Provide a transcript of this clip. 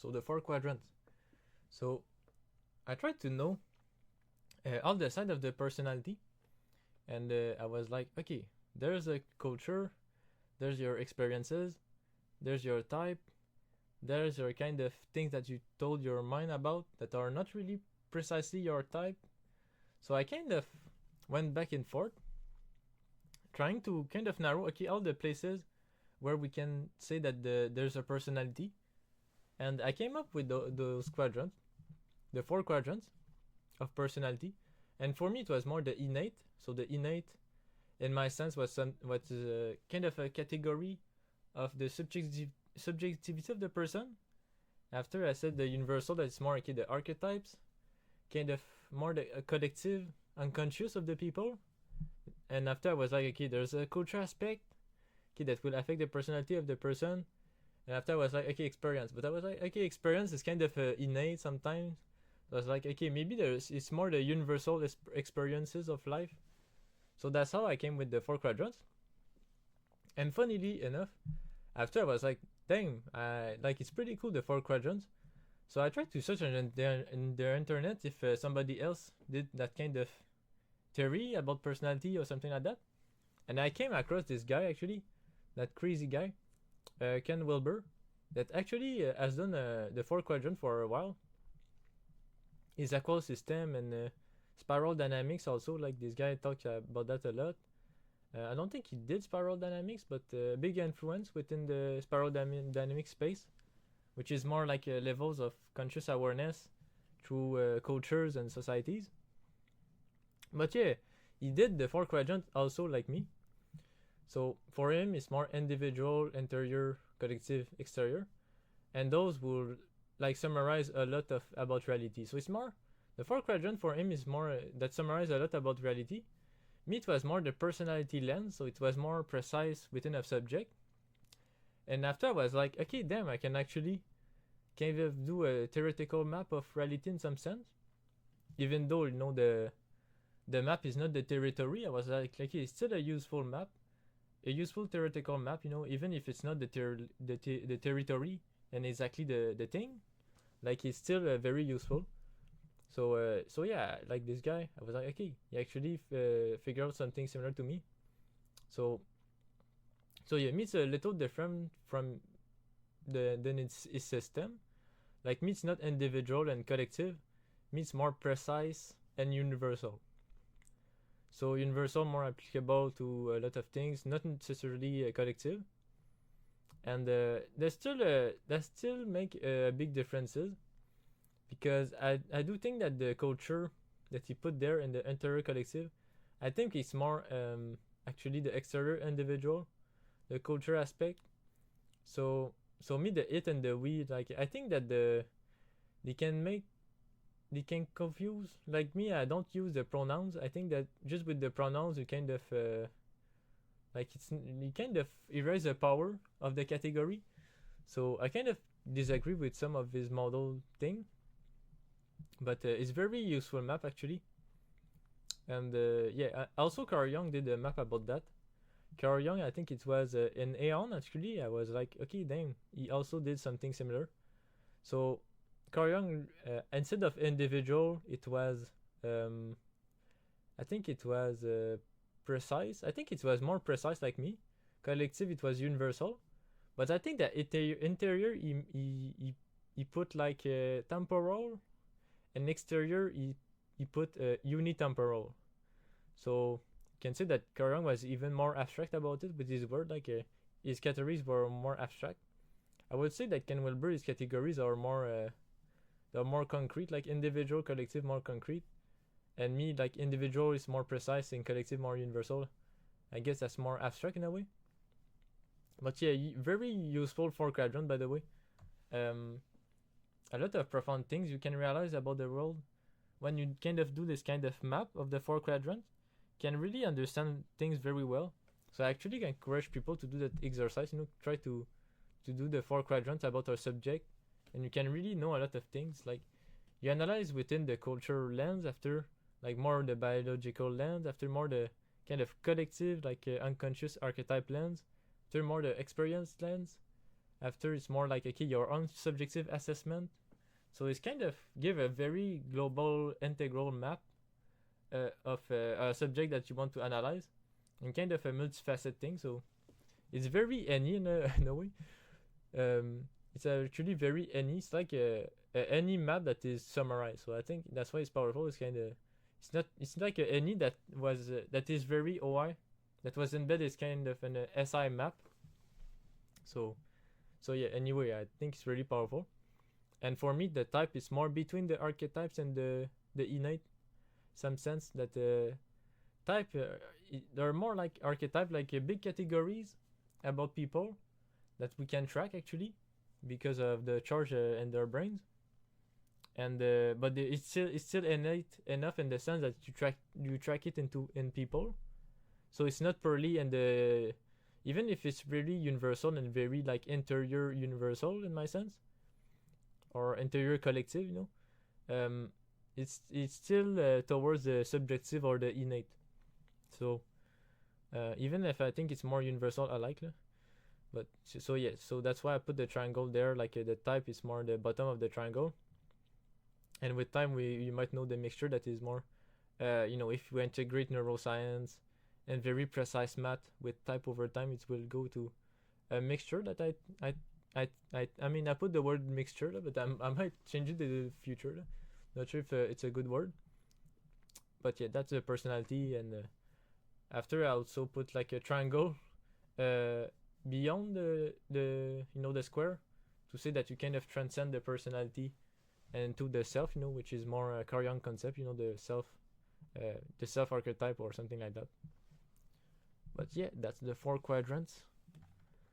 So the four quadrants. So I tried to know all the side of the personality, and I was like, okay, there's a culture, there's your experiences, there's your type, there's your kind of things that you told your mind about that are not really precisely your type. So I kind of went back and forth, trying to kind of narrow, okay, all the places where we can say that there's a personality, and I came up with those quadrants, the four quadrants of personality. And for me, it was more the innate. So the innate, in my sense, was kind of a category of the subjectivity of the person. After I said the universal, that's more okay, the archetypes, kind of more the collective unconscious of the people. And after I was like, okay, there's a culture aspect, okay, that will affect the personality of the person. And after I was like, okay, experience. But I was like, okay, experience is kind of innate sometimes. So I was like, okay, maybe it's more the universal experiences of life. So that's how I came with the four quadrants. And funnily enough, after I was like, dang, like it's pretty cool the four quadrants. So I tried to search on their internet if somebody else did that kind of theory about personality or something like that. And I came across this guy actually, that crazy guy, Ken Wilber, that actually has done the four quadrant for a while. His equal system and spiral dynamics also. Like this guy talked about that a lot. I don't think he did spiral dynamics, but big influence within the spiral dynamic space, which is more like levels of conscious awareness through cultures and societies. But yeah, he did the four quadrant also like me. So for him, it's more individual, interior, collective, exterior, and those will like summarize a lot of about reality. So it's more the four quadrant for him is more that summarize a lot about reality. Me, it was more the personality lens, so it was more precise within a subject. And after I was like, okay, damn, I can actually kind of do a theoretical map of reality in some sense, even though the map is not the territory. I was like, okay, it's still a useful map, a useful theoretical map, even if it's not the territory and exactly the thing, like it's still very useful. So yeah, like this guy, I was like, okay, he actually figured out something similar to me. So so yeah, me it's a little different from than its system. Like me, it's not individual and collective. Me, it's more precise and universal. So universal more applicable to a lot of things, not necessarily collective. And that still make big differences, because I do think that the culture that he put there in the interior collective, I think it's more actually the exterior individual, the culture aspect. So me, the it and the we, like I think that they can make they can confuse. Like me, I don't use the pronouns. I think that just with the pronouns you kind of like it's you kind of erase the power of the category. So I kind of disagree with some of his model thing, but it's very useful map actually. And yeah, also Carl Jung did a map about that. Carl Jung, I think it was in Aeon actually. I was like, okay, damn, he also did something similar. So Carl Jung, instead of individual, it was I think it was precise. I think it was more precise like me. Collective, it was universal. But I think that interior, he put like temporal, and exterior, he put unitemporal. So you can say that Karang was even more abstract about it with his word. Like his categories were more abstract. I would say that Ken Wilber, his categories are more they're more concrete, like individual, collective, more concrete, and me, like individual is more precise and collective more universal. I guess that's more abstract in a way. But yeah, very useful for quadrant, by the way. Um, a lot of profound things you can realize about the world when you kind of do this kind of map of the four quadrants. Can really understand things very well. So I actually encourage people to do that exercise. Try to do the four quadrants about our subject, and you can really know a lot of things. Like you analyze within the culture lens, after like more the biological lens, after more the kind of collective, like unconscious archetype lens, after more the experience lens, After it's more like okay, your own subjective assessment. So it's kind of give a very global integral map of a subject that you want to analyze, and kind of a multifaceted thing. So it's very any in a way. It's actually very any. It's like a any map that is summarized. So I think that's why it's powerful. It's kind of it's like a any that was that is very OI, that was embedded as kind of an SI map. So yeah. Anyway, I think it's really powerful. And for me, the type is more between the archetypes and the innate. Some sense that type they're more like archetype, like big categories about people that we can track actually because of the charge in their brains. And but it's still innate enough in the sense that you track it in people. So it's not purely and even if it's really universal and very like interior universal in my sense, or interior collective, it's still towards the subjective or the innate. So even if I think it's more universal, I like it. But so yeah, so that's why I put the triangle there. Like the type is more the bottom of the triangle, and with time you might know the mixture that is more, if we integrate neuroscience and very precise math with type over time, it will go to a mixture that I mean I put the word mixture, but I might change it in the future. Not sure if it's a good word, but yeah, that's a personality. And after I also put like a triangle beyond the square, to say that you kind of transcend the personality and to the self, which is more a Carl Jung concept, the self archetype or something like that. But yeah, that's the 4 quadrants.